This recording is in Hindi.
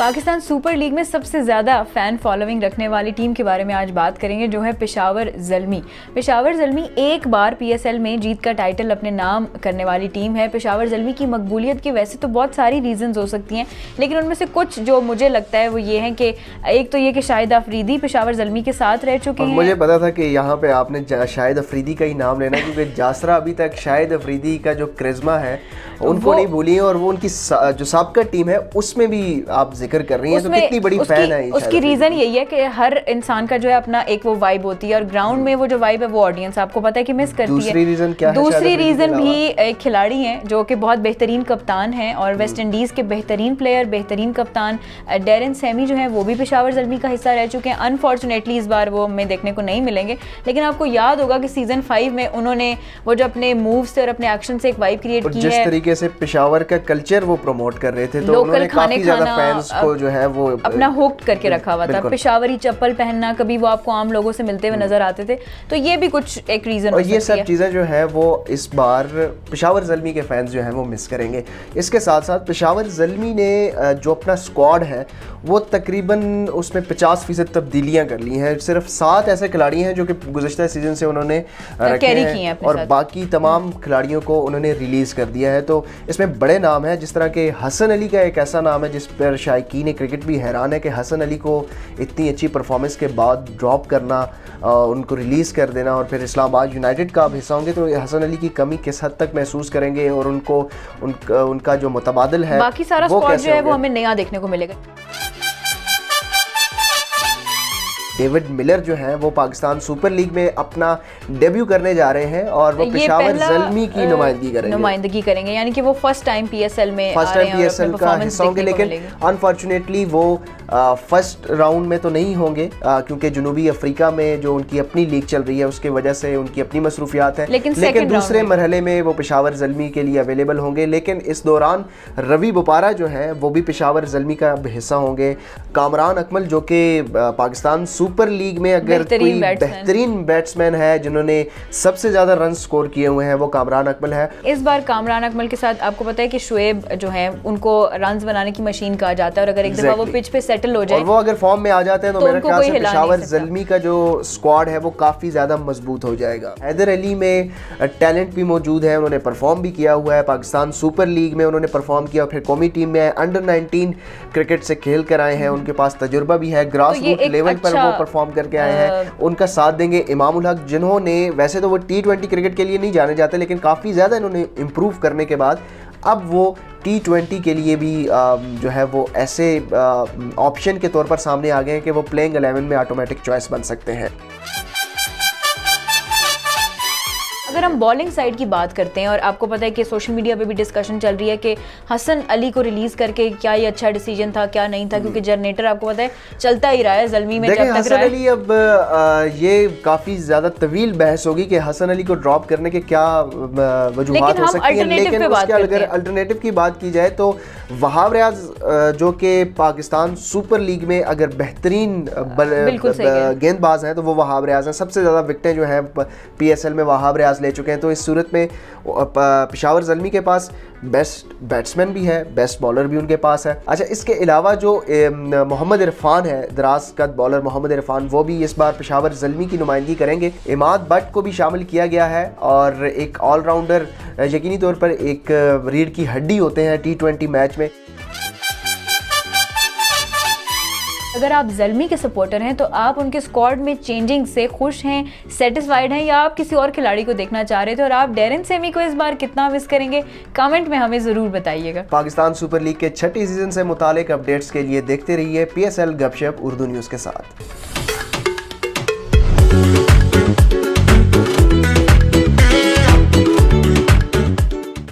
पाकिस्तान सुपर लीग में सबसे ज़्यादा फ़ैन फॉलोइंग रखने वाली टीम के बारे में आज बात करेंगे, जो है पेशावर ज़ल्मी। पेशावर ज़ल्मी एक बार पीएसएल में जीत का टाइटल अपने नाम करने वाली टीम है। पेशावर ज़ल्मी की मकबूलियत की वैसे तो बहुत सारी रीज़न्स हो सकती हैं, लेकिन उनमें से कुछ जो मुझे लगता है वो ये है कि एक तो ये कि शाहिद अफरीदी पेशावर ज़ल्मी के साथ रह चुके हैं। मुझे पता था कि यहाँ पे आपने शाहिद अफरीदी का ही नाम लेना, क्योंकि जासरा अभी तक शाहिद अफरीदी का जो क्रिज्मा है उनको नहीं भूली है, और वो उनकी जो साबका टीम है उसमें भी आप जिक्र कर रही हैं, तो कितनी बड़ी फैन है। उसकी रीज़न यही है कि हर इंसान का जो है अपना एक वो वाइब होती है, और ग्राउंड में वो जो वाइब है वो ऑडियंस आपको पता है कि मिस करती है। दूसरी रीज़न क्या है? दूसरी रीज़न भी एक खिलाड़ी हैं जो कि बहुत बेहतरीन कप्तान हैं और वेस्ट इंडीज़ के बेहतरीन प्लेयर, बेहतरीन कप्तान डेरन सैमी जो है वो भी पेशावर ज़ल्मी का हिस्सा रह चुके हैं। अनफॉर्चुनेटली इस बार वो हमें देखने को नहीं मिलेंगे, लेकिन आपको याद होगा कि सीज़न 5 में उन्होंने वो जो अपने मूव से और अपने एक्शन से एक वाइब क्रिएट की है, जिस तरीके से पेशावर का कल्चर वो प्रमोट कर रहे थे, तो उन्होंने काफी ज्यादा फैंस को जो है वो अपना हुक करके रखा हुआ था। पेशावरी चप्पल पहनना, कभी वो आपको आम लोगों से मिलते हुए नजर आते थे, तो ये भी कुछ एक रीजन और ये सब चीजें जो है वो इस बार पेशावर ज़ल्मी के फैंस जो है वो मिस करेंगे। इसके साथ साथ पेशावर ज़ल्मी ने जो अपना स्क्वाड है वो तकरीबन उसमें 50% तब्दीलियां कर ली हैं। सिर्फ 7 ऐसे खिलाड़ी हैं जो कि गुज़श्ता सीजन से उन्होंने रखे हैं और बाकी तमाम खिलाड़ियों को उन्होंने रिलीज़ कर दिया है। तो इसमें बड़े नाम हैं, जिस तरह के हसन अली का एक ऐसा नाम है जिस पर शायकीन क्रिकेट भी हैरान है कि हसन अली को इतनी अच्छी परफॉर्मेंस के बाद ड्रॉप करना, उनको रिलीज़ कर देना और फिर इस्लामाबाद यूनाइटेड का आप हिस्सा होंगे, तो हसन अली की कमी किस हद तक महसूस करेंगे और उनका जो मुतबादिल है बाकी सारा स्क्वाड जो है वो हमें नया देखने को मिलेगा। डेविड मिलर जो है वो पाकिस्तान सुपर लीग में अपना डेब्यू करने जा रहे हैं और वो पेशावर ज़ल्मी की नुमाइंदगी करेंगे, यानी कि वो फर्स्ट टाइम पीएसएल का हिस्सा होंगे। लेकिन अनफॉर्चुनेटली वो फर्स्ट राउंड में तो नहीं होंगे, क्योंकि जनूबी अफ्रीका में जो उनकी अपनी लीग चल रही है उसकी वजह से उनकी अपनी मसरूफियात है। लेकिन दूसरे मरहले में वो पेशावर ज़ल्मी के लिए अवेलेबल होंगे। लेकिन इस दौरान रवि बोपारा जो है वो भी पेशावर ज़ल्मी का हिस्सा होंगे। कामरान अकमल जो कि पाकिस्तान सुपर लीग में अगर कोई बेहतरीन बैट्समैन है जिन्होंने सबसे ज्यादा रन स्कोर किए हुए हैं वो कामरान अकमल है। इस बार कामरान अकमल के साथ आपको पता है कि शुएब जो है उनको रन्स बनाने की मशीन कहा जाता है, और अगर एक दफा वो पिच पे सेटल हो जाए और वो अगर फॉर्म में आ जाते हैं तो मेरे ख्याल से पेशावर ज़ल्मी का जो स्क्वाड है वो काफी ज्यादा मजबूत हो जाएगा। हैदर अली में टैलेंट भी मौजूद है, उन्होंने परफॉर्म भी किया हुआ है, पाकिस्तान सुपर लीग में उन्होंने परफॉर्म किया, फिर कौमी टीम में अंडर 19 क्रिकेट से खेल कर आए हैं, उनके पास तजुर्बा भी है, ग्रास रूट लेवल पर वो परफॉर्म करके आए हैं। उनका साथ देंगे इमामुल हक, जिन्होंने वैसे तो वो T20 क्रिकेट के लिए नहीं जाने जाते, लेकिन काफ़ी ज़्यादा इन्होंने इम्प्रूव करने के बाद अब वो T20 के लिए भी जो है वो ऐसे ऑप्शन के तौर पर सामने आ गए हैं कि वो प्लेइंग 11 में ऑटोमेटिक चॉइस बन सकते हैं। अगर हम बॉलिंग साइड की बात करते हैं, और आपको पता है कि सोशल मीडिया पे भी डिस्कशन चल रही है कि हसन अली को रिलीज करके क्या ये अच्छा डिसीजन था क्या नहीं था, क्योंकि जनरेटर आपको पता है चलता ही रहा है ज़ल्मी में जब तक हसन अली। अब ये काफ़ी ज़्यादा तवील बहस होगी कि हसन अली को ड्रॉप करने के क्या वजूहात हो सकती हैं, लेकिन उसके अगर अल्टरनेटिव की बात की जाए तो वहाब रियाज जो कि पाकिस्तान सुपर लीग में अगर बेहतरीन गेंदबाज हैं तो वो वहाब रियाज हैं। सबसे ज़्यादा विकेटें जो हैं PSL में वहाब रियाज ले चुके हैं। तो इस सूरत में पेशावर ज़ल्मी के पास बेस्ट बैट्समैन भी है, बेस्ट बॉलर भी उनके पास है। अच्छा, इसके अलावा जो मोहम्मद इरफान है, दराज कद बॉलर मोहम्मद इरफान, वो भी इस बार पेशावर ज़ल्मी की नुमाइंदगी करेंगे। इमाद बट को भी शामिल किया गया है और एक ऑलराउंडर यकीनी तौर पर एक रीढ़ की हड्डी होते हैं T20 मैच में। अगर आप ज़ल्मी के सपोर्टर हैं तो आप उनके स्क्वाड में चेंजिंग से खुश हैं, सेटिस्फाइड हैं, या आप किसी और खिलाड़ी को देखना चाह रहे थे, और आप डेरन सैमी को इस बार कितना मिस करेंगे, कमेंट में हमें ज़रूर बताइएगा। पाकिस्तान सुपर लीग के 6ठी सीजन से मुतालिक अपडेट्स के लिए देखते रहिए PSL गपशप उर्दू न्यूज़ के साथ।